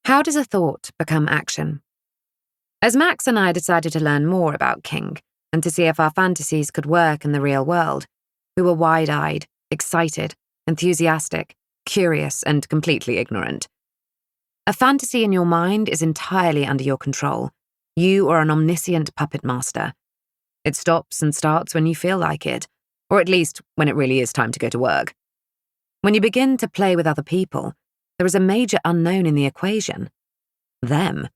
How does a thought become action? As Max and I decided to learn more about King and to see if our fantasies could work in the real world, we were wide-eyed, excited, enthusiastic, curious, and completely ignorant. A fantasy in your mind is entirely under your control. You are an omniscient puppet master. It stops and starts when you feel like it, or at least when it really is time to go to work. When you begin to play with other people, there is a major unknown in the equation: them.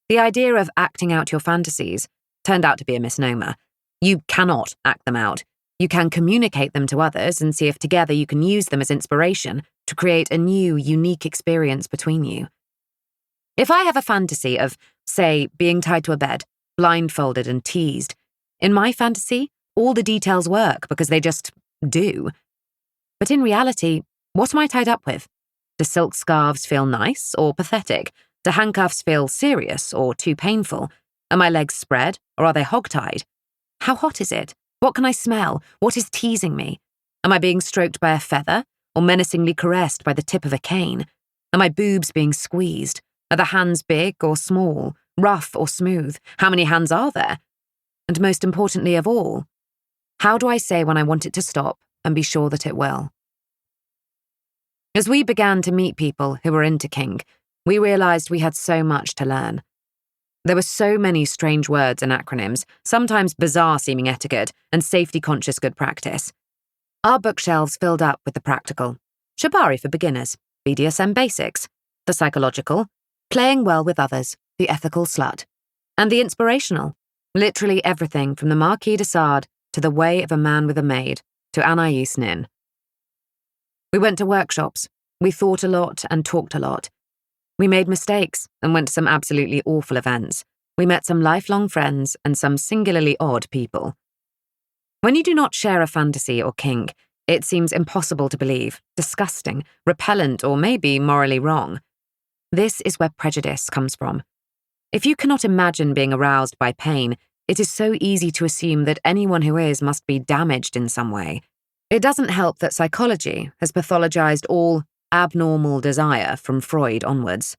The idea of acting out your fantasies turned out to be a misnomer. You cannot act them out. You can communicate them to others and see if together you can use them as inspiration to create a new, unique experience between you. If I have a fantasy of, say, being tied to a bed, blindfolded and teased, in my fantasy, all the details work because they just do. But in reality, what am I tied up with? Do silk scarves feel nice or pathetic? Do handcuffs feel serious or too painful? Are my legs spread or are they hogtied? How hot is it? What can I smell? What is teasing me? Am I being stroked by a feather or menacingly caressed by the tip of a cane? Are my boobs being squeezed? Are the hands big or small, rough or smooth? How many hands are there? And most importantly of all, how do I say when I want it to stop and be sure that it will? As we began to meet people who were into King, we realized we had so much to learn. There were so many strange words and acronyms, sometimes bizarre-seeming etiquette and safety-conscious good practice. Our bookshelves filled up with the practical: shibari for beginners, BDSM basics, the psychological, playing well with others, the ethical slut, and the inspirational, literally everything from the Marquis de Sade to the Way of a Man with a Maid to Anais Nin. We went to workshops, we thought a lot and talked a lot. We made mistakes and went to some absolutely awful events. We met some lifelong friends and some singularly odd people. When you do not share a fantasy or kink, it seems impossible to believe, disgusting, repellent, or maybe morally wrong. This is where prejudice comes from. If you cannot imagine being aroused by pain, it is so easy to assume that anyone who is must be damaged in some way. It doesn't help that psychology has pathologized all abnormal desire from Freud onwards.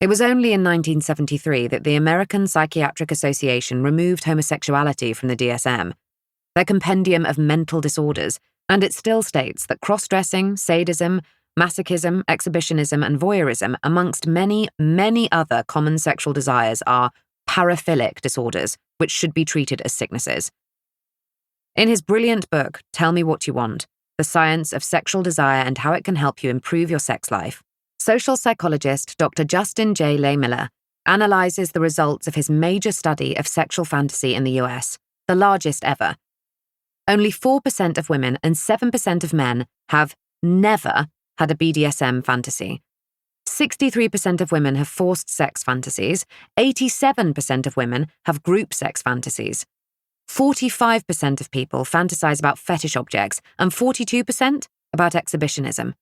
It was only in 1973 that the American Psychiatric Association removed homosexuality from the DSM, their compendium of mental disorders, and it still states that cross-dressing, sadism, masochism, exhibitionism, and voyeurism, amongst many, many other common sexual desires, are paraphilic disorders, which should be treated as sicknesses. In his brilliant book, Tell Me What You Want, The Science of Sexual Desire and How It Can Help You Improve Your Sex Life, social psychologist Dr. Justin J. Lehmiller analyzes the results of his major study of sexual fantasy in the US, the largest ever. Only 4% of women and 7% of men have never had a BDSM fantasy. 63% of women have forced sex fantasies, 87% of women have group sex fantasies. 45% of people fantasize about fetish objects, and 42% about exhibitionism.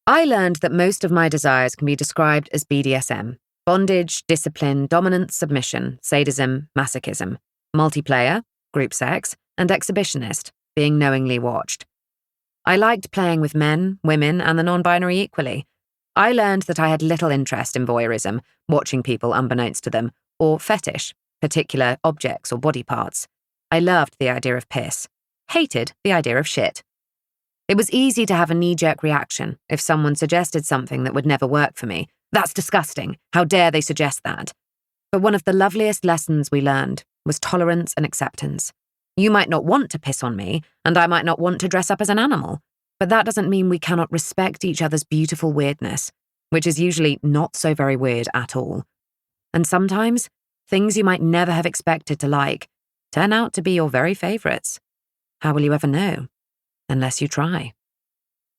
I learned that most of my desires can be described as BDSM: bondage, discipline, dominance, submission, sadism, masochism, multiplayer, group sex, and exhibitionist, being knowingly watched. I liked playing with men, women, and the non-binary equally. I learned that I had little interest in voyeurism, watching people unbeknownst to them, or fetish, particular objects or body parts. I loved the idea of piss, hated the idea of shit. It was easy to have a knee-jerk reaction if someone suggested something that would never work for me. That's disgusting. How dare they suggest that? But one of the loveliest lessons we learned was tolerance and acceptance. You might not want to piss on me, and I might not want to dress up as an animal, but that doesn't mean we cannot respect each other's beautiful weirdness, which is usually not so very weird at all. And sometimes, things you might never have expected to like turn out to be your very favorites. How will you ever know? Unless you try.